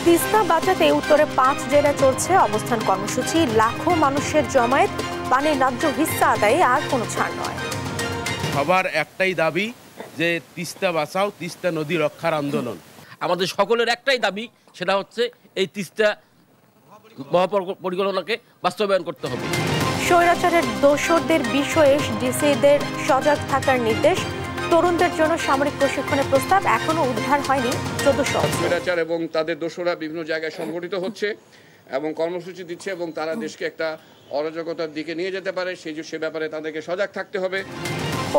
তিস্তা বাঁচাতে উত্তরে 5 জেলায় চলছে অবস্থান কর্মসূচি। লাখো মানুষের জমায়েত, পানির ন্যায্য হিস্সা আদায়ে আর কোনো ছাড় নয়। সবার একটাই দাবি যে তিস্তা বাঁচাও, তিস্তা নদী রক্ষার আন্দোলন। আমাদের সকলের একটাই দাবি, সেটা হচ্ছে এই তিস্তা মহাপরিকল্পনাকে বাস্তবায়ন করতে হবে। স্বৈরাচারের দোসরদের বিষয়ে ডিসিদের সজাগ থাকার নির্দেশ। তরুণদের জন্য সামরিক প্রশিক্ষণের প্রস্তাব, এখনো উদ্ধার হয়নি 1400। স্বৈরাচার এবং তাদের দোসররা বিভিন্ন জায়গায় সংগঠিত হচ্ছে এবং কর্মসূচি দিচ্ছে এবং তারা দেশকে একটা অরাজকতার দিকে নিয়ে যেতে পারে, সে ব্যাপারে তাদেরকে সজাগ থাকতে হবে।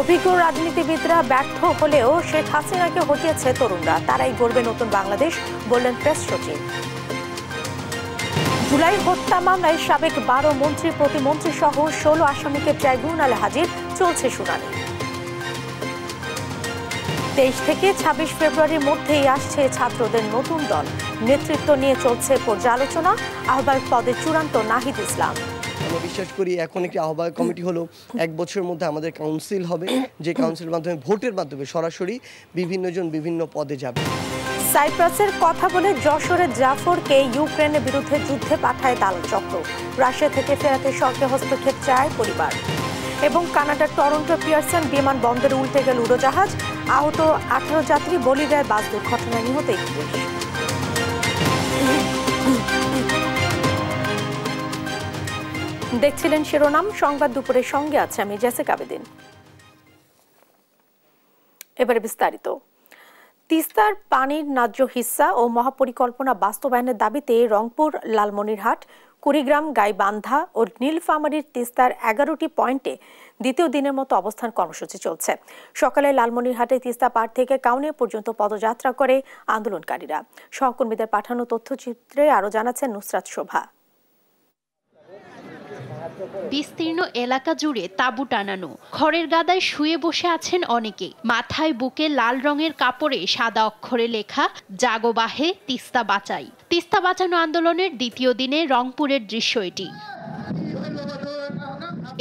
অভিজ্ঞ রাজনীতিবিদরা ব্যর্থ হলেও শেখ হাসিনাকে হটিয়েছে তরুণরা, তারাই গড়বে নতুন বাংলাদেশ, বললেন প্রেস সচিব। জুলাই হত্যা মামলায় সাবেক 12 মন্ত্রী, প্রতিমন্ত্রী সহ 16 আসামিকে ট্রাইব্যুনালে হাজির, চলছে শুনানি। 23 থেকে 26 ফেব্রুয়ারির মধ্যেই আসছে ছাত্রদের নতুন দল, নেতৃত্ব নিয়ে চলছে পর্যালোচনা। আহ্বায়ক পদে চূড়ান্ত নাহিদ ইসলাম। আমরা বিশ্বাস করি এখন একটি আহ্বায়ক কমিটি হলো, 1 বছরের মধ্যে আমাদের কাউন্সিল হবে, যে কাউন্সিলের মাধ্যমে ভোটের মাধ্যমে সরাসরি বিভিন্ন জন বিভিন্ন পদে যাবে। সাইপ্রাসের কথা বলে যশোরের জাফরকে ইউক্রেনের বিরুদ্ধে যুদ্ধে পাঠায় দালাল চক্র। রাশিয়া থেকে ফেরাতে সরকারি হস্তক্ষেপ চায় পরিবার। এবং কানাডার টরন্টো পিয়ারসন বিমানবন্দরে উল্টে গেল উড়োজাহাজ, আহত 18 যাত্রী। বলিভিয়ার বাস দুর্ঘটনায় নিহত 21। দেখছিলেন শিরোনাম সংবাদ দুপুরের, সঙ্গে আছে আমি জেসিকা আবেদিন। এবারে বিস্তারিত। তিস্তার পানির ন্যায্য হিস্সা ও মহাপরিকল্পনা বাস্তবায়নের দাবিতে রংপুর, লালমনিরহাট, কুড়িগ্রাম, গাইবান্ধা ও নীলফামারীর তিস্তার 11টি পয়েন্টে দ্বিতীয় দিনের মতো অবস্থান কর্মসূচি চলছে। সকালে লালমনিরহাটে তিস্তা পাড় থেকে কাউনিয়া পর্যন্ত পদযাত্রা করে আন্দোলনকারীরা। সহকর্মীদের পাঠানো তথ্যচিত্রে আরো জানাচ্ছেন নুসরাত শোভা। বিস্তীর্ণ এলাকা জুড়ে তাঁবু টানানো, খড়ের গাদায় শুয়ে বসে আছেন অনেকে। মাথায় বুকে লাল রঙের কাপড়ে সাদা অক্ষরে লেখা জাগো বাহে তিস্তা বাঁচাই। তিস্তা বাঁচানো আন্দোলনের দ্বিতীয় দিনে রংপুরের দৃশ্য এটি।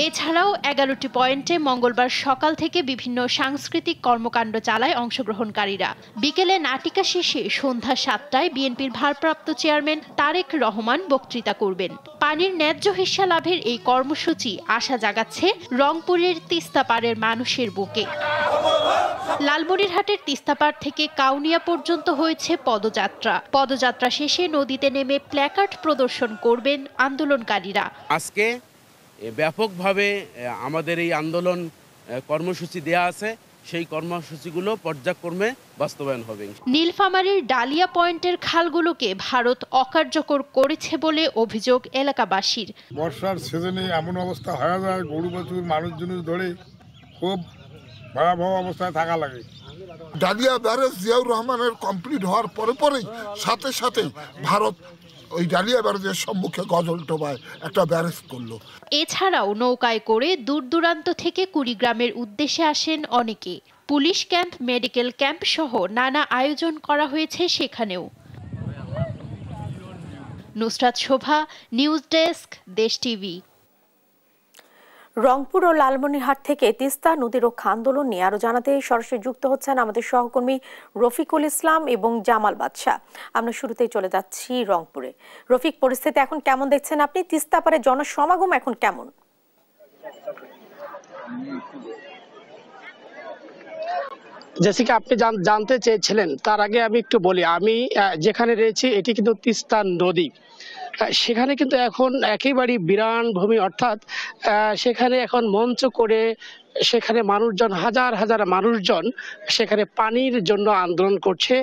এছাড়াও 11টি পয়েন্টে মঙ্গলবার সকাল থেকে বিভিন্ন সাংস্কৃতিক কর্মকাণ্ড চালায় অংশগ্রহণকারীরা। বিকেলে নাটিকা শেষে সন্ধ্যা 7টায় বিএনপির ভারপ্রাপ্ত চেয়ারম্যান তারেক রহমান বক্তৃতা করবেন। পানির ন্যায্য হিস্সা লাভের এই কর্মসূচি আশা জাগাচ্ছে রংপুরের তিস্তাপাড়ের মানুষের বুকে। লালমনিরহাটের তিস্তাপাড় থেকে কাউনিয়া পর্যন্ত হয়েছে পদযাত্রা। পদযাত্রা শেষে নদীতে নেমে প্ল্যাকার্ড প্রদর্শন করবেন আন্দোলনকারীরা। আজকে ব্যাপকভাবে আমাদের এই আন্দোলন কর্মসূচি দেয়া আছে, সেই কর্মসূচিগুলো পর্যায়ক্রমে বাস্তবায়ন হবে। নীলফামারীর ডালিয়া পয়েন্টের খালগুলোকে ভারত অকার্যকর করেছে বলে অভিযোগ এলাকাবাসীর। বর্ষার সিজনে এমন অবস্থা হয়ে যায়, গরু বাছুর মানুষজন ধরে খুব ভয়াবহ অবস্থায় থাকা লাগে। ডালিয়া ব্যারেজ জিয়াউর রহমানের কমপ্লিট হওয়ার পরেই সাথে সাথে ভারত ওই ডালিয়া ব্যারেজের সম্মুখে গজলটোবায় একটা ব্যারেজ করলো। এছাড়াও নৌকায় করে দূর দূরান্ত থেকে কুড়িগ্রামের উদ্দেশ্যে আসেন অনেকে। পুলিশ ক্যাম্প, মেডিকেল ক্যাম্প সহ নানা আয়োজন করা হয়েছে সেখানেও। নুসরাত শোভা, নিউজ ডেস্ক, দেশ টিভি। রংপুর ও লালমনিরহাট থেকে তিস্তা নদী রক্ষা আন্দোলন নিয়ে আরো জানাতে সরাসরি যুক্ত হচ্ছেন আমাদের সহকর্মী রফিকুল ইসলাম এবং জামাল বাদশাহ। আমরা শুরুতেই চলে যাচ্ছি রংপুরে। রফিক, পরিস্থিতি এখন কেমন দেখছেন আপনি? তিস্তা পারে জনসমাগম এখন কেমন? জেসিকা, আপনি জানতে চেয়েছিলেন, তার আগে আমি একটু বলি, আমি যেখানে রয়েছি এটি কিন্তু তিস্তা নদী। সেখানে কিন্তু এখন একেবারেই বিরান ভূমি, অর্থাৎ সেখানে এখন মঞ্চ করে সেখানে মানুষজন, হাজার হাজার মানুষজন সেখানে পানির জন্য আন্দোলন করছে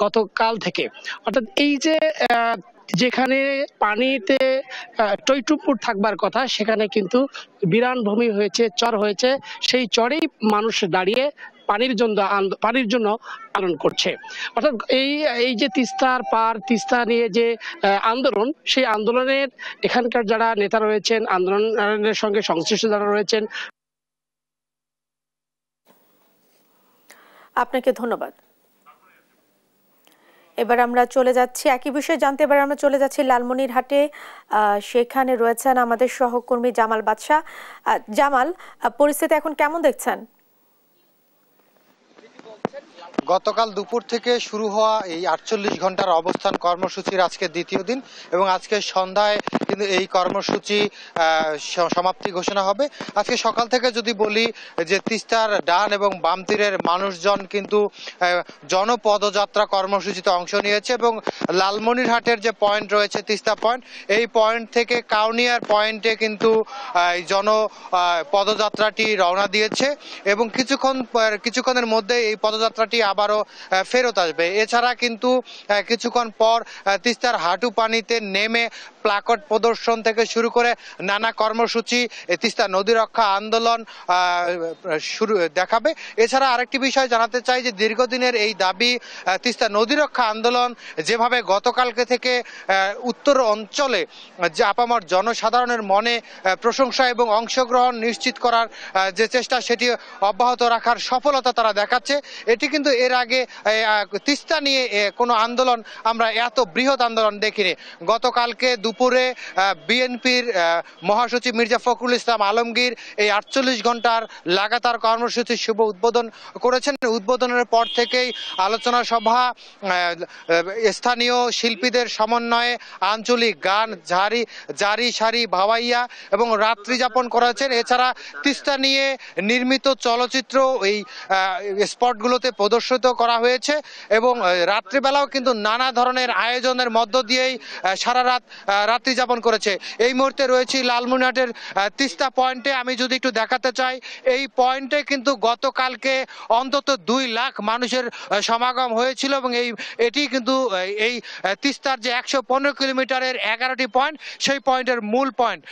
গতকাল থেকে। অর্থাৎ এই যে যেখানে পানিতে টইটুম্বুর থাকবার কথা, সেখানে কিন্তু বিরান ভূমি হয়েছে, চর হয়েছে। সেই চরেই মানুষ দাঁড়িয়ে পানির জন্য আন্দোলন করছে। অর্থাৎ এই যে তিস্তার পার, তিস্তা নিয়ে যে আন্দোলন, সেই আন্দোলনের এখানকার যারা নেতা রয়েছেন, আন্দোলনের সঙ্গে সংশ্লিষ্ট যারা রয়েছেন। আপনাকে ধন্যবাদ। এবার আমরা চলে যাচ্ছি একই বিষয়ে জানতে। এবার আমরা চলে যাচ্ছি লালমনিরহাটে, সেখানে রয়েছেন আমাদের সহকর্মী জামাল বাদশাহ। জামাল, পরিস্থিতি এখন কেমন দেখছেন? গতকাল দুপুর থেকে শুরু হওয়া এই 48 ঘন্টার অবস্থান কর্মসূচির আজকে দ্বিতীয় দিন এবং আজকে সন্ধ্যায় কিন্তু এই কর্মসূচি সমাপ্তি ঘোষণা হবে। আজকে সকাল থেকে যদি বলি যে তিস্তার ডান এবং বাম তীরের মানুষজন কিন্তু জনপদযাত্রা কর্মসূচিতে অংশ নিয়েছে এবং লালমনিরহাটের যে পয়েন্ট রয়েছে তিস্তা পয়েন্ট, এই পয়েন্ট থেকে কাউনিয়ার পয়েন্টে কিন্তু পদযাত্রাটি রওনা দিয়েছে এবং কিছুক্ষণের মধ্যে এই পদযাত্রাটি আবারও ফেরত আসবে। এছাড়া কিন্তু কিছুক্ষণ পর তিস্তার হাঁটু পানিতে নেমে প্লাকার্ড প্রদর্শন থেকে শুরু করে নানা কর্মসূচি তিস্তা নদী রক্ষা আন্দোলন দেখাবে। এছাড়া আরেকটি বিষয় জানাতে চাই যে দীর্ঘদিনের এই দাবি তিস্তা নদী রক্ষা আন্দোলন যেভাবে গতকালকে থেকে উত্তর অঞ্চলে যে আপামর জনসাধারণের মনে প্রশংসা এবং অংশগ্রহণ নিশ্চিত করার যে চেষ্টা সেটি অব্যাহত রাখার সফলতা তারা দেখাচ্ছে। এটি কিন্তু এর আগে তিস্তা নিয়ে কোনো আন্দোলন আমরা এত বৃহৎ আন্দোলন দেখিনি। গতকালকে দুপুরে বিএনপির মহাসচিব মির্জা ফখরুল ইসলাম আলমগীর এই 48 ঘন্টার লাগাতার কর্মসূচির শুভ উদ্বোধন করেছেন। উদ্বোধনের পর থেকেই আলোচনা সভা, স্থানীয় শিল্পীদের সমন্বয়ে আঞ্চলিক গান, জারি সারি ভাওয়াইয়া এবং রাত্রি যাপন করেছেন। এছাড়া তিস্তা নিয়ে নির্মিত চলচ্চিত্র এই স্পটগুলোতে প্রদর্শিত করা হয়েছে এবং রাত্রিবেলাও কিন্তু নানা ধরনের আয়োজনের মধ্য দিয়েই সারা রাত্রি যাপন করেছে। এই মুহূর্তে রয়েছি লালমনিরহাটের তিস্তা পয়েন্টে। আমি যদি একটু দেখাতে চাই, এই পয়েন্টে কিন্তু গতকালকে অন্তত 2 লাখ মানুষের সমাগম হয়েছিল এবং এটি কিন্তু এই তিস্তার যে 115 কিলোমিটারের 11টি পয়েন্ট, সেই পয়েন্টের মূল পয়েন্ট।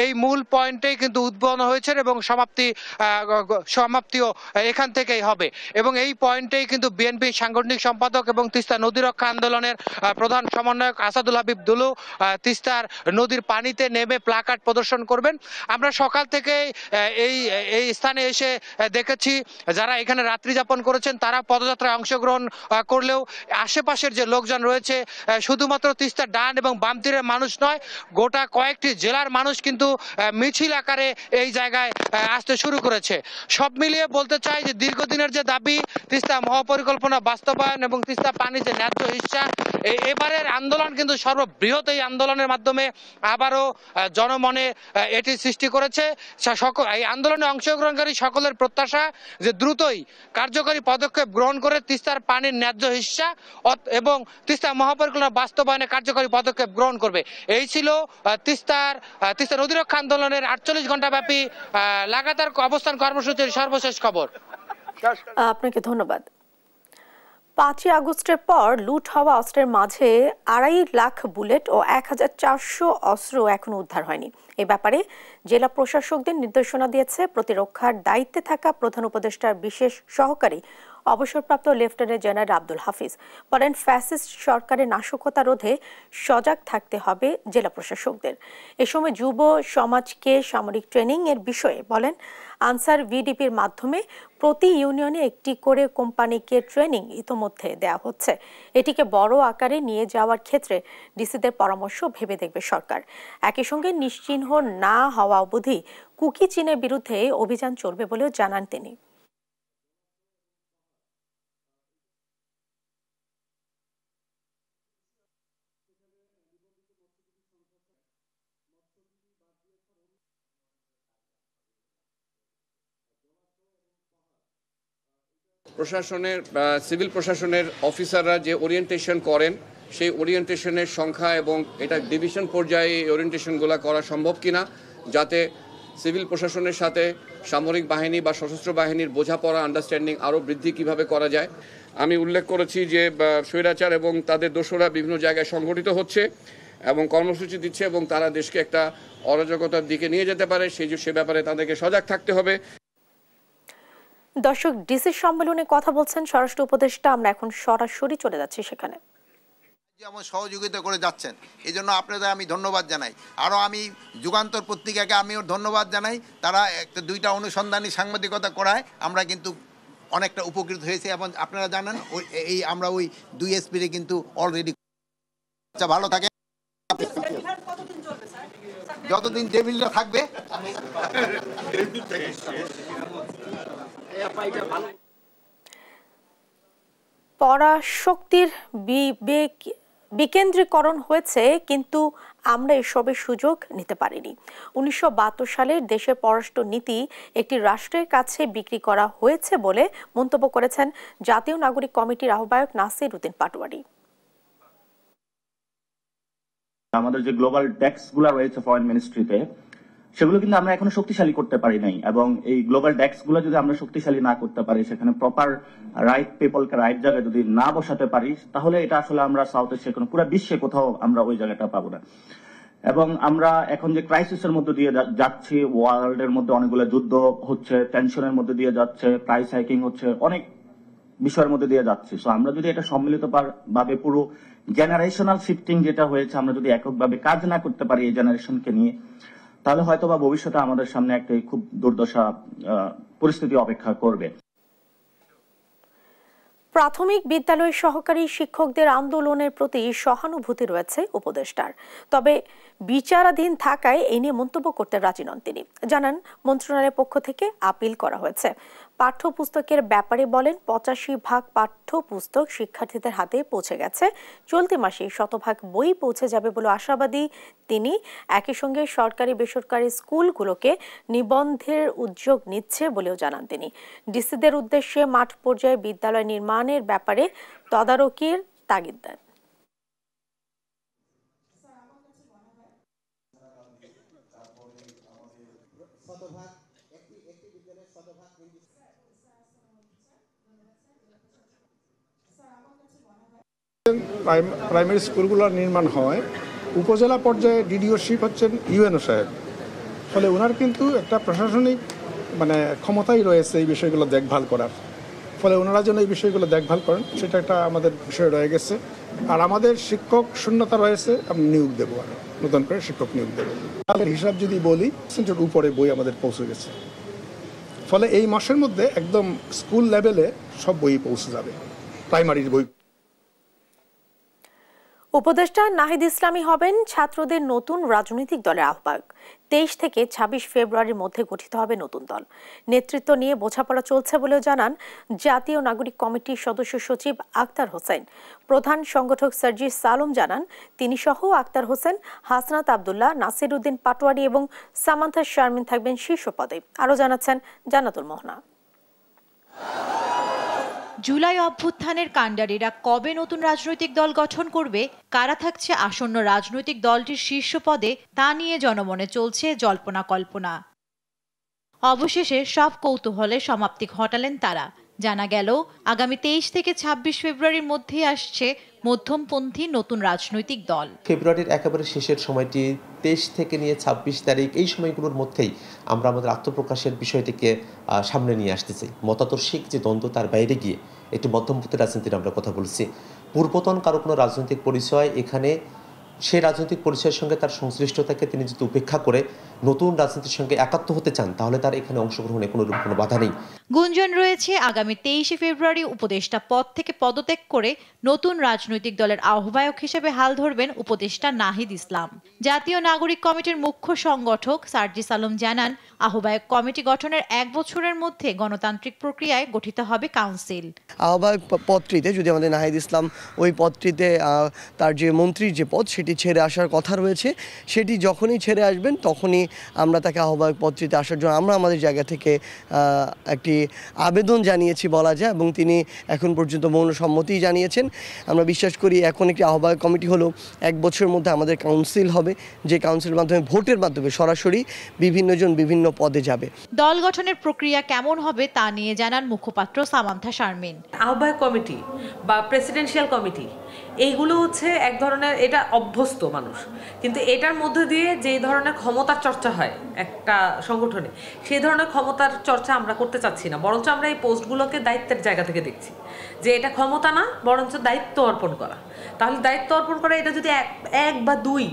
এই মূল পয়েন্টেই কিন্তু উদ্বোধন হয়েছে এবং সমাপ্তিও এখান থেকেই হবে এবং এই পয়েন্টেই কিন্তু বিএনপি সাংগঠনিক সম্পাদক এবং তিস্তা নদী রক্ষা আন্দোলনের প্রধান সমন্বয়ক আসাদুল হাবিব দুলু তিস্তার নদীর পানিতে নেমে প্লাকার্ড প্রদর্শন করবেন। আমরা সকাল থেকে এই স্থানে এসে দেখেছি যারা এখানে রাত্রি যাপন করেছেন তারা পদযাত্রায় অংশগ্রহণ করলেও আশেপাশের যে লোকজন রয়েছে শুধুমাত্র তিস্তার ডান এবং বাম তীরের মানুষ নয়, গোটা কয়েকটি জেলার মানুষ কিন্তু মিছিল আকারে এই জায়গায় আসতে শুরু করেছে। সব মিলিয়ে বলতে চাই যে দীর্ঘদিনের যে দাবি তিস্তা মহাপরিকল্পনা বাস্তবায়ন এবং তিস্তা পানির যে ন্যায্য হিস্সা, এবারের আন্দোলন কিন্তু সর্ববৃহৎ এই আন্দোলনের মাধ্যমে আবারও জনমনে এটি সৃষ্টি করেছে। এই আন্দোলনে অংশগ্রহণকারী সকলের প্রত্যাশা যে দ্রুতই কার্যকরী পদক্ষেপ গ্রহণ করে তিস্তার পানির ন্যায্য হিস্সা এবং তিস্তা মহাপরিকল্পনা বাস্তবায়নে কার্যকরী পদক্ষেপ গ্রহণ করবে। এই ছিল তিস্তা নদী রক্ষা আন্দোলনের 48 ঘন্টা ব্যাপী লাগাতার অবস্থান কর্মসূচির সর্বশেষ খবর। আপনাকে ধন্যবাদ। 5 আগস্টের পর লুট হওয়া অস্ত্রের মাঝে 2.5 লাখ বুলেট ও 1400 অস্ত্র এখনো উদ্ধার হয়নি। এ ব্যাপারে জেলা প্রশাসকদের নির্দেশনা দিয়েছে প্রতিরক্ষার দায়িত্বে থাকা প্রধান উপদেষ্টার বিশেষ সহকারী অবসরপ্রাপ্ত লেফটেন্যান্ট জেনারেল আব্দুল হাফিজ। বলেন, ফ্যাসিস্ট সরকারের নাশকতা রোধে সজাগ থাকতে হবে জেলা প্রশাসকদের। এ সময় যুব সমাজকে সামরিক ট্রেনিং এর বিষয়ে বলেন, আনসার ভিডিপির মাধ্যমে প্রতি ইউনিয়নে একটি করে কোম্পানিকে ট্রেনিং ইতোমধ্যে দেওয়া হচ্ছে। এটিকে বড় আকারে নিয়ে যাওয়ার ক্ষেত্রে ডিসিদের পরামর্শ ভেবে দেখবে সরকার। একই সঙ্গে নিশ্চিহ্ন না হওয়া অবধি কুকি চীনের বিরুদ্ধে অভিযান চলবে বলেও জানান তিনি। প্রশাসনের সিভিল প্রশাসনের অফিসাররা যে ওরিয়েন্টেশন করেন সেই ওরিয়েন্টেশনের সংখ্যা এবং এটা ডিভিশন পর্যায়ে এই ওরিয়েন্টেশনগুলো করা সম্ভব কিনা, যাতে সিভিল প্রশাসনের সাথে সামরিক বাহিনী বা সশস্ত্র বাহিনীর বোঝাপড়া আন্ডারস্ট্যান্ডিং আরও বৃদ্ধি কিভাবে করা যায়। আমি উল্লেখ করেছি যে স্বৈরাচার এবং তাদের দোসররা বিভিন্ন জায়গায় সংগঠিত হচ্ছে এবং কর্মসূচি দিচ্ছে এবং তারা দেশকে একটা অরাজকতার দিকে নিয়ে যেতে পারে, সে ব্যাপারে তাদেরকে সজাগ থাকতে হবে। দর্শক, ডিসি সম্মেলনে কথা বলছেন স্বরাষ্ট্র উপদেষ্টা। আমরা এখন সরাসরি চলে যাচ্ছি সেখানে। যেমন সহযোগিতা করে যাচ্ছেন, এই জন্য আপনাদের আমি ধন্যবাদ জানাই। আরও আমি যুগান্তর পত্রিকাকে আমিও ধন্যবাদ জানাই। তারা একটা 2টা অনুসন্ধানী সাংবাদিকতা করায় আমরা কিন্তু অনেকটা উপকৃত হয়েছি এবং আপনারা জানেন আমরা ওই 2 এসপিরে কিন্তু অলরেডি। আচ্ছা, ভালো থাকে, যতদিন টেবিলটা থাকবে। পরাশক্তির বিকেন্দ্রীকরণ হয়েছে, কিন্তু আমরা এসবের সুযোগ নিতে পারিনি। 1972 সালের দেশের পররাষ্ট্র নীতি একটি রাষ্ট্রের কাছে বিক্রি করা হয়েছে বলে মন্তব্য করেছেন জাতীয় নাগরিক কমিটির আহ্বায়ক নাসির উদ্দিন পাটোয়ারি। আমাদের যে গ্লোবাল ডেস্ক গুলো রয়েছে ফরেন মিনিস্ট্রিতে, সেগুলো কিন্তু আমরা এখনো শক্তিশালী করতে পারি নাই, এবং এই গ্লোবাল ডেস্ক গুলো যদি আমরা শক্তিশালী না করতে পারি, সেখানে প্রপার রাইট পিপলকে রাইট জায়গায় যদি না বসাতে পারি, তাহলে এটা আসলে আমরা সাউথ এশিয়া কোনো পুরো বিশ্বে কোথাও আমরা ওই জায়গাটা পাবো না। এবং আমরা এখন যে ক্রাইসিসের মধ্যে দিয়ে যাচ্ছি, ওয়ার্ল্ডের মধ্যে অনেকগুলো যুদ্ধ হচ্ছে, টেনশনের মধ্যে দিয়ে যাচ্ছে, প্রাইস হাইকিং হচ্ছে, অনেক বিষয়ের মধ্যে দিয়ে যাচ্ছি। সো আমরা যদি এটা সম্মিলিত ভাবে পুরো জেনারেশনাল শিফটিং যেটা হয়েছে, আমরা যদি এককভাবে কাজ না করতে পারি এই জেনারেশনকে নিয়ে, তাহলে হয়তো বা ভবিষ্যতে আমাদের সামনে একটা খুব দুর্দশা পরিস্থিতি অপেক্ষা করবে। প্রাথমিক বিদ্যালয়ের সহকারী শিক্ষকদের আন্দোলনের প্রতি সহানুভূতি রয়েছে উপদেষ্টার, তবে বিচারাধীন থাকায় এই নিয়ে মন্তব্য করতে রাজি নন তিনি। জানান, মন্ত্রণালয়ের পক্ষ থেকে আপিল করা হয়েছে। পাঠ্যপুস্তকের ব্যাপারে বলেন, 85% পাঠ্যপুস্তক শিক্ষার্থীদের হাতে পৌঁছে গেছে। চলতি মাসে 100% বই পৌঁছে যাবে বলে আশাবাদী তিনি। একই সঙ্গে সরকারি বেসরকারি স্কুলগুলোকে নিবন্ধের উদ্যোগ নিচ্ছে বলেও জানান তিনি। ডিসিদের উদ্দেশ্যে মাঠ পর্যায়ে বিদ্যালয় নির্মাণের ব্যাপারে তদারকির তাগিদ দেন। প্রাইমারি স্কুলগুলো নির্মাণ হয়, উপজেলা পর্যায়ে ডিডিওশিপ হচ্ছেন ইউএনও সাহেব, ফলে ওনার কিন্তু একটা প্রশাসনিক ক্ষমতাই রয়েছে এই বিষয়গুলো দেখভাল করার। ফলে ওনারা যেন এই বিষয়গুলো দেখভাল করেন, সেটা একটা আমাদের বিষয় রয়ে গেছে। আর আমাদের শিক্ষক শূন্যতা রয়েছে, আমি নিয়োগ দেবো, আর নতুন করে শিক্ষক নিয়োগ দেবো। তাদের হিসাব যদি বলি, সেন্টার উপরে বই আমাদের পৌঁছে গেছে। ফলে এই মাসের মধ্যে একদম স্কুল লেভেলে সব বই পৌঁছে যাবে, প্রাইমারির বই। উপদেষ্টা নাহিদ ইসলামী হবেন ছাত্রদের নতুন রাজনৈতিক দলের আহ্বায়ক। 23 থেকে 26 ফেব্রুয়ারির মধ্যে গঠিত হবে নতুন দল। নেতৃত্ব নিয়ে বোঝাপড়া চলছে বলেও জানান জাতীয় নাগরিক কমিটির সদস্য সচিব আক্তার হোসেন। প্রধান সংগঠক সার্জিস সালম জানান, তিনি সহ আক্তার হোসেন, হাসনাত আবদুল্লাহ, নাসির উদ্দিন পাটোয়ারি এবং সামান্থা শারমিন থাকবেন শীর্ষ পদে। আরও জানাচ্ছেন জান্নাতুল মোহনা। জুলাই অভ্যুত্থানের কাণ্ডারীরা কবে নতুন রাজনৈতিক দল গঠন করবে, কারা থাকছে আসন্ন রাজনৈতিক দলটির শীর্ষ পদে, তা নিয়ে জনমনে চলছে জল্পনা কল্পনা। অবশেষে সব কৌতূহলের সমাপ্তি ঘটালেন তারা। জানা গেল, আগামী 23 থেকে 26 ফেব্রুয়ারির মধ্যে আসছে মধ্যমপন্থী নতুন রাজনৈতিক দল। ফেব্রুয়ারির একেবারে শেষের সময়টি 23 থেকে নিয়ে 26 তারিখ, এই সময়গুলোর মধ্যেই আমরা আমাদের আত্মপ্রকাশের বিষয়টিকে সামনে নিয়ে আসতে চাই। মতাদর্শিক যে দ্বন্দ্ব, তার বাইরে গিয়ে একটি মধ্যমপন্থী রাজনীতির আমরা কথা বলছি। পূর্বতন কারো কোনো রাজনৈতিক পরিচয়, এখানে সেই রাজনৈতিক পরিচয়ের সঙ্গে তার সংশ্লিষ্টতাকে তিনি যদি উপেক্ষা করে নতুন রাজনীতির সঙ্গে একাত্ম হতে চান, তাহলে তার এখানে অংশগ্রহণে কোনো বাধা নেই। গুঞ্জন রয়েছে, আগামী 23 ফেব্রুয়ারি উপদেষ্টা পদ থেকে পদত্যাগ করে নতুন রাজনৈতিক দলের আহ্বায়ক হিসেবে হাল ধরবেন উপদেষ্টা নাহিদ ইসলাম। জাতীয় নাগরিক কমিটির মুখ্য সংগঠক সার্জিস আলম জানান, আহ্বায়ক কমিটি গঠনের 1 বছরের মধ্যে গণতান্ত্রিক প্রক্রিয়ায় গঠিত হবে কাউন্সিল। আহ্বায়ক পদটিতে যদি আমাদের নাহিদ ইসলাম ওই পদটিতে তার যে মন্ত্রীর যে পদ, সেটি ছেড়ে আসার কথা রয়েছে, সেটি যখনই ছেড়ে আসবেন তখনই আমরা তাকে আহ্বায়ক পদটিতে আসার জন্য আমরা আমাদের জায়গা থেকে একটি আবেদন জানিয়েছি বলা যায়, এবং তিনি এখন পর্যন্ত মৌন সম্মতি জানিয়েছেন। আমরা বিশ্বাস করি এখন একটি আহ্বায়ক কমিটি হলো 1 বছরের মধ্যে আমাদের কাউন্সিল হবে, যে কাউন্সিলের মাধ্যমে ভোটের মাধ্যমে সরাসরি বিভিন্নজন বিভিন্ন পদে যাবে। দল গঠনের প্রক্রিয়া কেমন হবে তা নিয়ে জানান মুখপাত্র সামান্থা শারমিন। আহ্বায়ক কমিটি বা প্রেসিডেন্সিয়াল কমিটি, এইগুলো হচ্ছে এক ধরনের, এটা অভ্যস্ত মানুষ, কিন্তু এটার মধ্যে দিয়ে যে ধরনের ক্ষমতার চর্চা হয় একটা সংগঠনে, সেই ধরনের ক্ষমতার চর্চা আমরা করতে চাচ্ছি না। বরঞ্চ আমরা এই পোস্টগুলোকে দায়িত্বের জায়গা থেকে দেখছি যে এটা ক্ষমতা না, বরঞ্চ দায়িত্ব অর্পণ করা। তাহলে দায়িত্ব অর্পণ করা, এটা যদি এক বা 2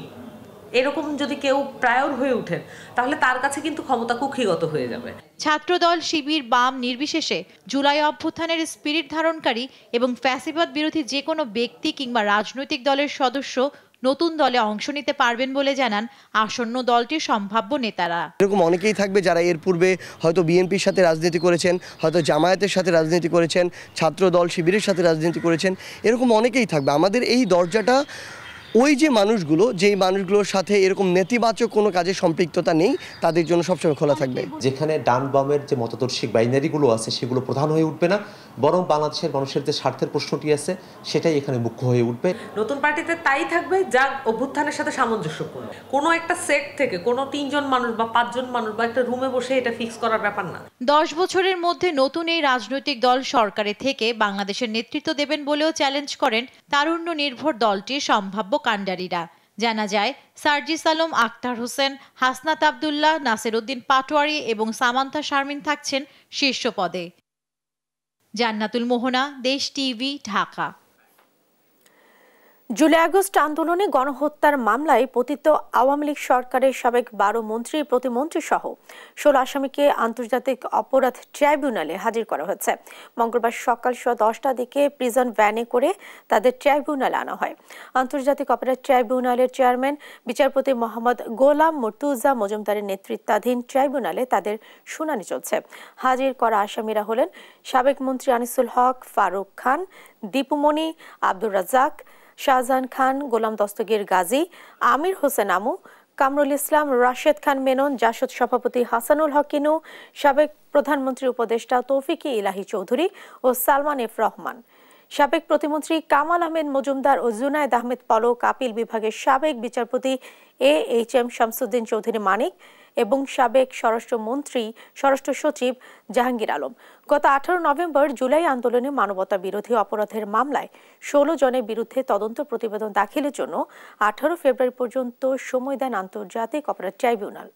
এরকম যদি কেউ প্রায়র হয়ে ওঠেন, তাহলে তার কাছে কিন্তু ক্ষমতা কুক্ষিগত হয়ে যাবে। ছাত্রদল, শিবির, বাম নির্বিশেষে জুলাই অভ্যুত্থানের স্পিরিট ধারণকারী এবং ফ্যাসিবাদ বিরোধী যে কোনো ব্যক্তি কিংবা রাজনৈতিক দলের সদস্য নতুন দলে অংশ নিতে পারবেন বলে জানান আসন্ন দলটির সম্ভাব্য নেতারা। এরকম অনেকেই থাকবে যারা এর পূর্বে হয়তো বিএনপির সাথে রাজনীতি করেছেন, হয়তো জামায়াতের সাথে রাজনীতি করেছেন, ছাত্র দল শিবিরের সাথে রাজনীতি করেছেন, এরকম অনেকেই থাকবে। আমাদের এই দরজাটা ওই যে মানুষগুলো, যেই মানুষগুলোর সাথে এরকম নেতিবাচক কোনো কাজে সম্পৃক্ততা নেই, তাদের জন্য সবসময় খোলা থাকবে। যেখানে ডান বামের যে মতাদর্শিক বাইনারিগুলো আছে সেগুলো প্রধান হয়ে উঠবে না, বরং বাংলাদেশের মানুষের যে স্বার্থের প্রশ্নটি আছে সেটাই এখানে মুখ্য হয়ে উঠবে। নতুন পার্টিতে তাই থাকবে যা অভ্যুত্থানের সাথে সামঞ্জস্যপূর্ণ। কোনো একটা সেক্ট থেকে কোনো 3 জন মানুষ বা 5 জন মানুষ বা একটা রুমে বসে এটা ফিক্স করার ব্যাপার না। 10 বছরের মধ্যে নতুন এই রাজনৈতিক দল সরকারে থেকে বাংলাদেশের নেতৃত্ব দেবেন বলেও চ্যালেঞ্জ করেন তারুণ্য নির্ভর দলটির সম্ভাব্য কাণ্ডারীরা। জানা যায় সার্জিস আলম, আক্তার হোসেন, হাসনাত আব্দুল্লাহ, নাসির উদ্দিন পাটোয়ারি এবং সামান্থা শারমিন থাকছেন শীর্ষ পদে। জান্নাতুল মোহনা, দেশ টিভি, ঢাকা। জুলাই আগস্ট আন্দোলনে গণহত্যার মামলায় পতিত আওয়ামী লীগ সরকারের সাবেক 12 মন্ত্রী, প্রতিমন্ত্রী সহ 16 আসামিকে আন্তর্জাতিক অপরাধ ট্রাইব্যুনালে হাজির করা হয়েছে। মঙ্গলবার সকাল 10টার দিকে প্রিজন ভ্যানে করে তাদের ট্রাইব্যুনালে আনা হয়। আন্তর্জাতিক অপরাধ ট্রাইব্যুনালের চেয়ারম্যান বিচারপতি মোহাম্মদ গোলাম মুর্তুজা মজুমদারের নেতৃত্বাধীন ট্রাইব্যুনালে তাদের শুনানি চলছে। হাজির করা আসামিরা হলেন সাবেক মন্ত্রী আনিসুল হক, ফারুক খান, দীপুমণি, আব্দুর রাজ্জাক, শাহজাহান খান, গোলাম দস্তগীর গাজী, আমির হোসেন আমু, কামরুল ইসলাম, রাশেদ খান মেনন, জাসদ সভাপতি হাসানুল হক কিনু, সাবেক প্রধানমন্ত্রী উপদেষ্টা তৌফিকি ইলাহি চৌধুরী ও সালমান এফ রহমান, সাবেক প্রতিমন্ত্রী কামাল আহমেদ মজুমদার ও জুনায়েদ আহমেদ পলক, আপিল বিভাগের সাবেক বিচারপতি AHM শামসুদ্দিন চৌধুরী মানিক এবং সাবেক স্বরাষ্ট্র সচিব জাহাঙ্গীর আলম। গত 18 নভেম্বর জুলাই আন্দোলনে মানবতা বিরোধী অপরাধের মামলায় 16 জনের বিরুদ্ধে তদন্ত প্রতিবেদন দাখিলের জন্য 18 ফেব্রুয়ারি পর্যন্ত সময় দেন আন্তর্জাতিক অপরাধ ট্রাইব্যুনাল।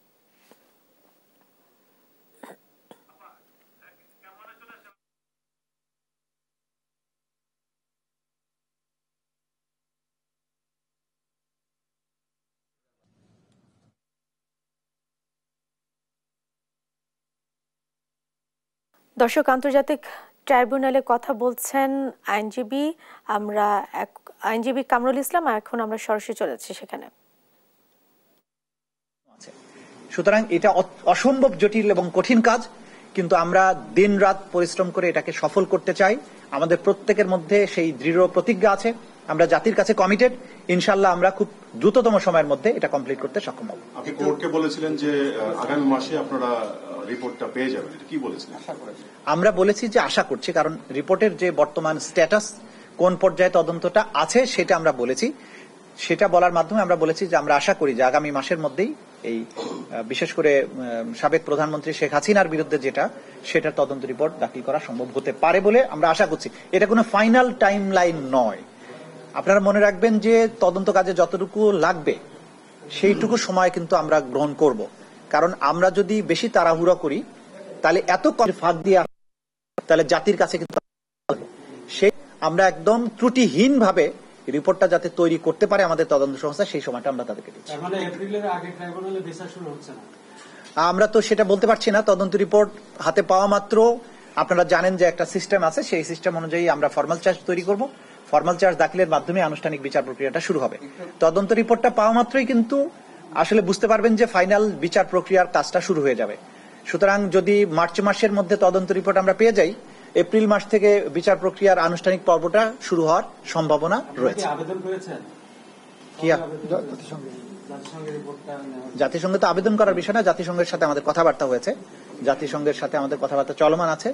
দর্শক, আন্তর্জাতিক ট্রাইব্যুনালে কথা বলছেন আইনজীবী কামরুল ইসলাম। এখন আমরা সরাসরি চলে যাচ্ছি সেখানে। সুতরাং এটা অসম্ভব জটিল এবং কঠিন কাজ, কিন্তু আমরা দিন রাত পরিশ্রম করে এটাকে সফল করতে চাই। আমাদের প্রত্যেকের মধ্যে সেই দৃঢ় প্রতিজ্ঞা আছে। আমরা জাতির কাছে কমিটেড। ইনশাআল্লাহ আমরা খুব দ্রুততম সময়ের মধ্যে এটা কমপ্লিট করতে সক্ষম হব। আপনি কোর্টকে বলেছিলেন যে আগামী মাসে আপনারা রিপোর্টটা পেয়ে যাবেন, এটা কি বলেছিলেন? আমরা বলেছি যে আশা করছি, কারণ রিপোর্টের যে বর্তমান স্ট্যাটাস, কোন পর্যায়ে তদন্তটা আছে সেটা আমরা বলেছি। সেটা বলার মাধ্যমে আমরা বলেছি যে আমরা আশা করি যে আগামী মাসের মধ্যেই এই বিশেষ করে সাবেক প্রধানমন্ত্রী শেখ হাসিনার বিরুদ্ধে সেটা তদন্ত রিপোর্ট দাখিল করা সম্ভব হতে পারে বলে আমরা আশা করছি। এটা কোনো ফাইনাল টাইম লাইন নয়। আপনারা মনে রাখবেন যে তদন্ত কাজে যতটুকু লাগবে সেইটুকু সময় কিন্তু আমরা গ্রহণ করব, কারণ আমরা যদি বেশি তাড়াহুড়া করি তাহলে এত ফাঁক দিয়ে তাহলে জাতির কাছে কিন্তু সেই আমরা একদম ত্রুটিহীন ভাবে রিপোর্টটা যাতে তৈরি করতে পারে আমাদের তদন্ত সংস্থা, সেই সময়টা আমরা তাদেরকে দিচ্ছি। আমরা তো সেটা বলতে পারছি না। তদন্ত রিপোর্ট হাতে পাওয়া মাত্র আপনারা জানেন যে একটা সিস্টেম আছে, সেই সিস্টেম অনুযায়ী আমরা ফর্মাল চার্জ তৈরি করব। ফর্মাল চার্জ দাখিলের মাধ্যমে আনুষ্ঠানিক বিচার প্রক্রিয়াটা শুরু হবে। তদন্ত রিপোর্টটা পাওয়া মাত্রই কিন্তু আসলে বুঝতে পারবেন যে ফাইনাল বিচার প্রক্রিয়ার কাজটা শুরু হয়ে যাবে। সুতরাং যদি মার্চ মাসের মধ্যে তদন্ত রিপোর্ট আমরা পেয়ে যাই, এপ্রিল মাস থেকে বিচার প্রক্রিয়ার আনুষ্ঠানিক পর্বটা শুরু হওয়ার সম্ভাবনা রয়েছে। জাতিসংঘে তো আবেদন করার বিষয় না, জাতিসংঘের সাথে আমাদের কথাবার্তা হয়েছে, জাতিসংঘের সাথে আমাদের কথাবার্তা চলমান আছে।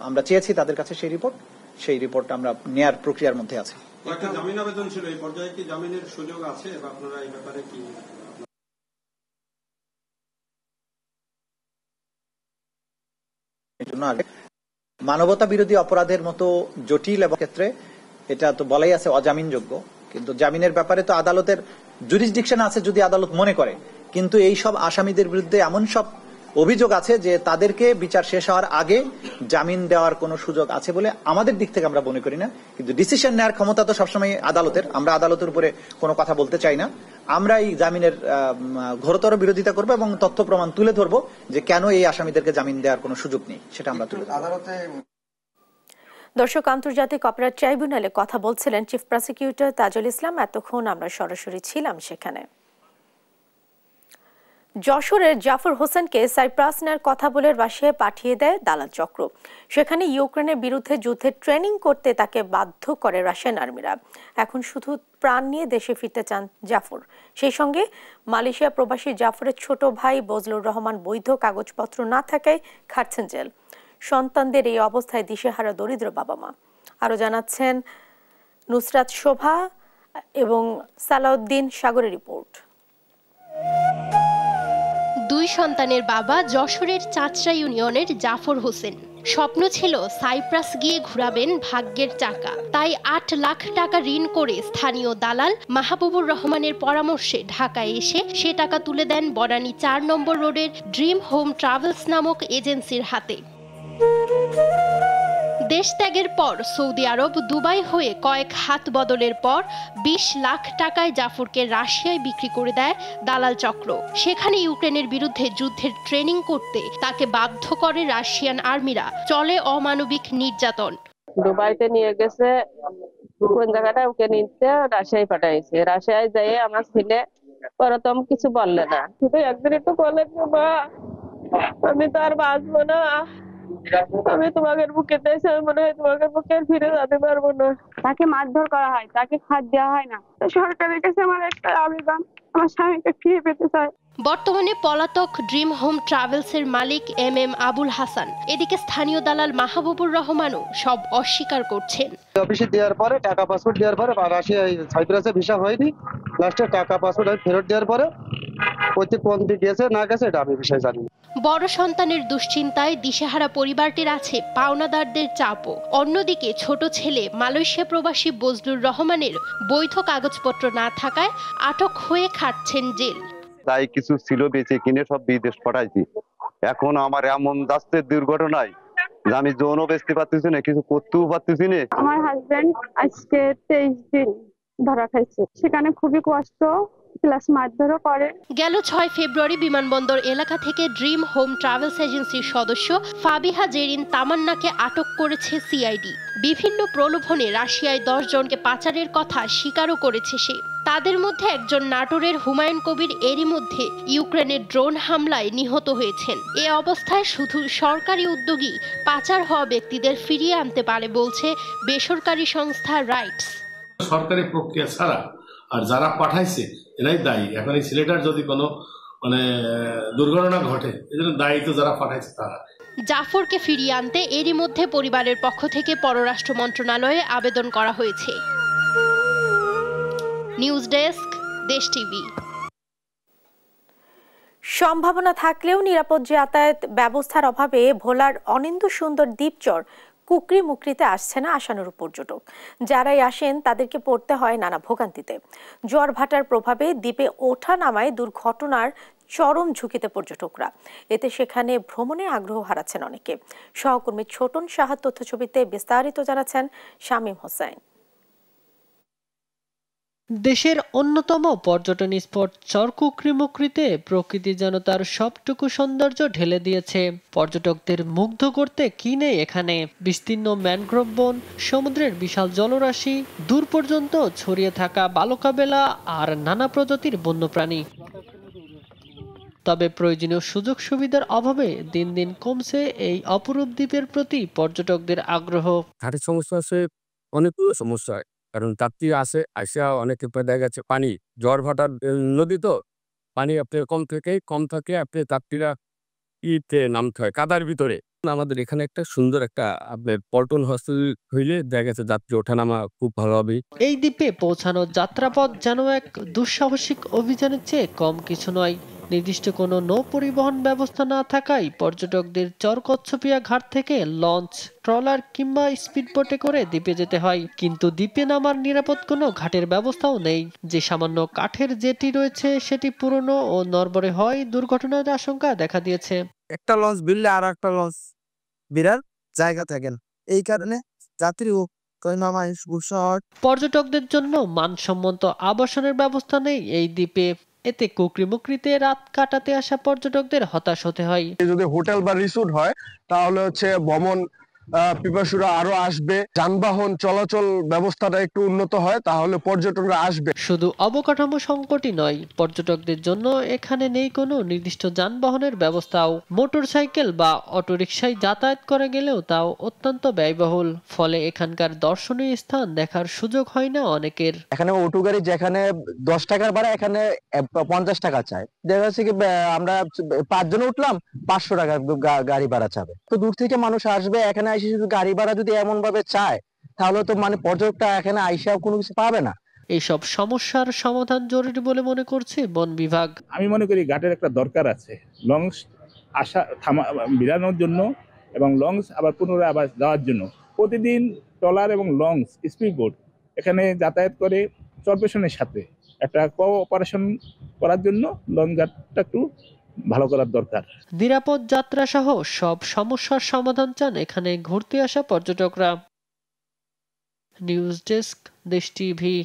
আমরা চেয়েছি তাদের কাছে সেই রিপোর্ট আমরা নেয়ার প্রক্রিয়ার মধ্যে আছে। একটা জামিন আবেদন ছিল, এই পর্যায়ে কি জামিনের সুযোগ আছে বা আপনারা এই ব্যাপারে কি? মানবতা বিরোধী অপরাধের মতো জটিল এবং ক্ষেত্রে এটা তো বলাই আছে অজামিনযোগ্য, কিন্তু জামিনের ব্যাপারে তো আদালতের জুরিসডিকশন আছে যদি আদালত মনে করে। কিন্তু এই সব আসামিদের বিরুদ্ধে এমন সব অভিযোগ আছে যে তাদেরকে বিচার শেষ হওয়ার আগে জামিন দেওয়ার কোনো সুযোগ আছে বলে আমাদের দিক থেকে আমরা মনে করি না। কিন্তু ডিসিশন নেওয়ার ক্ষমতা তো সবসময় আদালতের। আমরা আদালতের উপরে কোনো কথা বলতে চাই না। আমরা এই জামিনের ঘোরতর বিরোধিতা করবো এবং তথ্য প্রমাণ তুলে ধরবো যে কেন এই আসামিদেরকে জামিন দেওয়ার কোনো সুযোগ নেই, সেটা আমরা তুলে ধরবো। দর্শক, আন্তর্জাতিক অপরাধ ট্রাইব্যুনালে কথা বলছিলেন চিফ প্রসিকিউটর তাজুল ইসলাম। এতক্ষণ আমরা সরাসরি ছিলাম সেখানে। যশোরের জাফর হোসেনকে সাইপ্রাস নেওয়ার কথা বলে রাশিয়ায় পাঠিয়ে দেয় দালাল চক্র। সেখানে ইউক্রেনের বিরুদ্ধে যুদ্ধের ট্রেনিং করতে তাকে বাধ্য করে রাশিয়ান আর্মিরা। এখন শুধু প্রাণ নিয়ে দেশে ফিরতে চান জাফর। সেই সঙ্গে মালয়েশিয়া প্রবাসী জাফরের ছোট ভাই বজলুর রহমান বৈধ কাগজপত্র না থাকায় খাটছেন জেল। সন্তানদের এই অবস্থায় দিশেহারা দরিদ্র বাবা মা। আরও জানাচ্ছেন নুসরাত শোভা এবং সালাউদ্দিন সাগরের রিপোর্ট। দুই সন্তানের বাবা যশোরের চাচরা ইউনিয়নের জাফর হোসেন। স্বপ্ন ছিল সাইপ্রাস গিয়ে ঘুরাবেন ভাগ্যের চাকা। তাই ৮ লাখ টাকা ঋণ করে স্থানীয় দালাল মাহবুবুর রহমানের পরামর্শে ঢাকায় এসে সে টাকা তুলে দেন বনানী ৪ নম্বর রোডের ড্রিম হোম ট্রাভেলস নামক এজেন্সির হাতে। দেশ ত্যাগের পর সৌদি আরব, দুবাই হয়ে কয়েক হাত বদলের পর ২০ লাখ টাকায় জাফরকে রাশিয়ায় বিক্রি করে দেয় দালাল চক্র। সেখানে ইউক্রেনের বিরুদ্ধে যুদ্ধের ট্রেনিং করতে তাকে বাধ্য করে রাশিয়ান আর্মিরা। চলে অমানবিক নির্যাতন। দুবাইতে নিয়ে গেছে, কোন জায়গাটা ওকে নিতে রাশিয়ায় পাঠাইছে। রাশিয়ায় যেয়ে আমার ছেলে প্রথম কিছু বললে না, শুধু একদিন একটু বলে মা আমি তো আর বাঁচবো না, আমি তোমাকে বুকে দেশে মনে হয় তোমাকে বুকে ফিরে যেতে পারবো না। তাকে মারধর করা হয়, তাকে খাদ্য দেওয়া হয় না। সরকারের কাছে আমার একটা আবেদন, আমার স্বামীকে ফিরে পেতে চাই। বর্তমানে পলাতক ড্রিম হোম ট্রাভেলসের মালিক এম আবুল হাসান। এদিকে স্থানীয় দালাল মাহবুবুর রহমানও সব অস্বীকার করছেন। অফিসে দেওয়ার পরে টাকা পাসপোর্ট দেওয়ার পরে রাশিয়ায় সাইপ্রাসে ভিসা হয়নি, লাস্টে টাকা পাসপোর্ট ফেরত দেওয়ার পরে ওইতে কোন দিক গেছে না গেছে এটা আমি বিষয় জানি। বড় সন্তানের দুশ্চিন্তায় দিশেহারা পরিবারটির আছে পাওনাদারদের চাপও। অন্যদিকে ছোট ছেলে মালয়েশিয়া প্রবাসী বজলুর রহমানের বৈধ কাগজপত্র না থাকায় আটক হয়ে খাটছেন জেল। তাই কিছু ছিল বেঁচে কিনে সব বিদেশ পাঠাইছি। এখন আমার এমন যাচ্ছে দুর্ঘটনায় যে আমি যৌনও বেচতে পারতেছি না, কিছু করতেও পারতেছি না। আমার হাজবেন্ড আজকে 23 দিন ধরা খাইছে, সেখানে খুবই কষ্ট, প্লাস মারধরও করে। গেল ৬ ফেব্রুয়ারি বিমানবন্দর এলাকা থেকে ড্রিম হোম ট্রাভেলস এজেন্সির সদস্য ফাবিহা জেরিন তামান্নাকে আটক করেছে সিআইডি। বিভিন্ন প্রলোভনে রাশিয়ায় ১০ জনকে পাচারের কথা স্বীকারও করেছে সে। তাদের মধ্যে একজন নাটোরের হুমায়ুন কবির এরই মধ্যে ইউক্রেনের ড্রোন হামলায় নিহত হয়েছেন। এ অবস্থায় শুধু সরকারি উদ্যোগী পাচার হওয়া ব্যক্তিদের ফিরিয়ে আনতে পারে বলছে বেসরকারি সংস্থা রাইটস। সরকারি প্রক্রিয়া ছাড়া আর যারা পাঠাইছে এরাই দায়ী। এখন এই ছেলেটার যদি কোনো দুর্ঘটনা ঘটে, এজন্য দায়ী তো যারা পাঠাইছে তারা। জাফরকে ফিরিয়ে আনতে এরই মধ্যে পরিবারের পক্ষ থেকে পররাষ্ট্র মন্ত্রণালয়ে আবেদন করা হয়েছে। নিউজ ডেস্ক, দেশ টিভি। সম্ভাবনা থাকলেও নিরাপদ যাতায়াত ব্যবস্থার অভাবে ভোলার অনিন্দ্য সুন্দর দ্বীপচর কুকরি মুকরিতে আসছে না আশানুরূপ পর্যটক। যারাই আসেন তাদেরকে পড়তে হয় নানা ভোগান্তিতে। জোয়ার ভাটার প্রভাবে দ্বীপে ওঠা নামায় দুর্ঘটনার চরম ঝুঁকিতে পর্যটকরা। এতে সেখানে ভ্রমণে আগ্রহ হারাচ্ছেন অনেকে। সহকর্মী ছোটন সাহার তথ্যছবিতে বিস্তারিত জানাচ্ছেন শামীম হোসেন। দেশের অন্যতম পর্যটন স্পট চরকুকরিমুকরিতে প্রকৃতি যেন তার সবটুকু সৌন্দর্য ঢেলে দিয়েছে। পর্যটকদের মুগ্ধ করতে কি নেই এখানে। বিস্তীর্ণ ম্যানগ্রোভ বন, সমুদ্রের বিশাল জলরাশি, দূর পর্যন্ত ছড়িয়ে থাকা বালুকাবেলা আর নানা প্রজাতির বন্যপ্রাণী। তবে প্রয়োজনীয় সুযোগ সুবিধার অভাবে দিন দিন কমছে এই অপরূপ দ্বীপের প্রতি পর্যটকদের আগ্রহ। ঘাটের সমস্যা আছে, অনেকগুলো সমস্যা হয়, কারণ যাত্রী আসে অনেকে দেখা গেছে পানি ঝড় ভাটার নদী তো পানি আপনার কম থাকে আপনি যাত্রীরা নামতে হয় কাদার ভিতরে। আমাদের এখানে একটা সুন্দর একটা আপনার পল্টন হস্টেল হইলে দেখা গেছে যাত্রী ওঠানামা খুব ভালো হবে। এই দ্বীপে পৌঁছানোর যাত্রাপথ যেন এক দুঃসাহসিক অভিযানের চেয়ে কম কিছু নয়। নির্দিষ্ট কোনো নৌ পরিবহন ব্যবস্থা না থাকায় পর্যটকদের চরকচ্ছপিয়া ঘাট থেকে লঞ্চ, ট্রলার কিংবা স্পিডবোটে করে দ্বীপে যেতে হয়। কিন্তু দ্বীপে নামার নিরাপদ কোনো ঘাটের ব্যবস্থাও নেই। যে সামান্য কাঠের জেটি রয়েছে সেটি পুরনো ও নড়বড়ে হয়, দুর্ঘটনার আশঙ্কা দেখা দিয়েছে। একটা লঞ্চ বিললে আর একটা লঞ্চ বিরার জায়গা থাকেন, এই কারণে যাত্রী পর্যটকদের জন্য মানসম্মত আবাসনের ব্যবস্থা নেই এই দ্বীপে। এতে কুকরিমুকরিতে রাত কাটাতে আসা পর্যটকদের হতাশ হতে হয়। যদি হোটেল বা রিসোর্ট হয় তাহলে ভ্রমণ পিপাসুরা আরো আসবে, যানবাহন চলাচল ব্যবস্থাটা একটু উন্নত হয়, তাহলে পর্যটকরা আসবে। শুধু অবকাঠামো সংকটই নয়, পর্যটকদের জন্য এখানে নেই কোনো নির্দিষ্ট যানবাহনের ব্যবস্থাও। মোটরসাইকেল বা অটোরিকশায় যাতায়াত করে গেলেও তাও অত্যন্ত ব্যয়বহুল, ফলে এখানকার দর্শনীয় স্থান দেখার সুযোগ হয় না অনেকের। এখানে অটো গাড়ি যেখানে 10 টাকার ভাড়া এখানে 50 টাকা চায়। দেখা যাচ্ছে কি আমরা 5 জন উঠলাম 500 টাকা গাড়ি ভাড়া চাবে। তো দূর থেকে মানুষ আসবে, এখানে এসে শুধু গাড়ি ভাড়া যদি এমন ভাবে চায় তাহলে তো মানে পর্যটকটা এখানে আইসাও কোনো কিছু পাবে না। এইসব সমস্যার সমাধান জরুরি বলে মনে করছে বন বিভাগ। আমি মনে করি ঘাটের একটা দরকার আছে, লঞ্চ আসা বিরানোর জন্য এবং লঞ্চ আবার পুনরায় আবার যাওয়ার জন্য। প্রতিদিন ট্রলার এবং লঞ্চ স্পিড বোট এখানে যাতায়াত করে চরপেশনের সাথে একটা কোঅপারেশন করার জন্য লঞ্চ ঘাটটা একটু ভালো করার দরকার। নিরাপদ যাত্রা সহ সব সমস্যার সমাধান চান এখানে ঘুরতে আসা পর্যটকরা। নিউজ ডেস্ক, দেশ টিভি।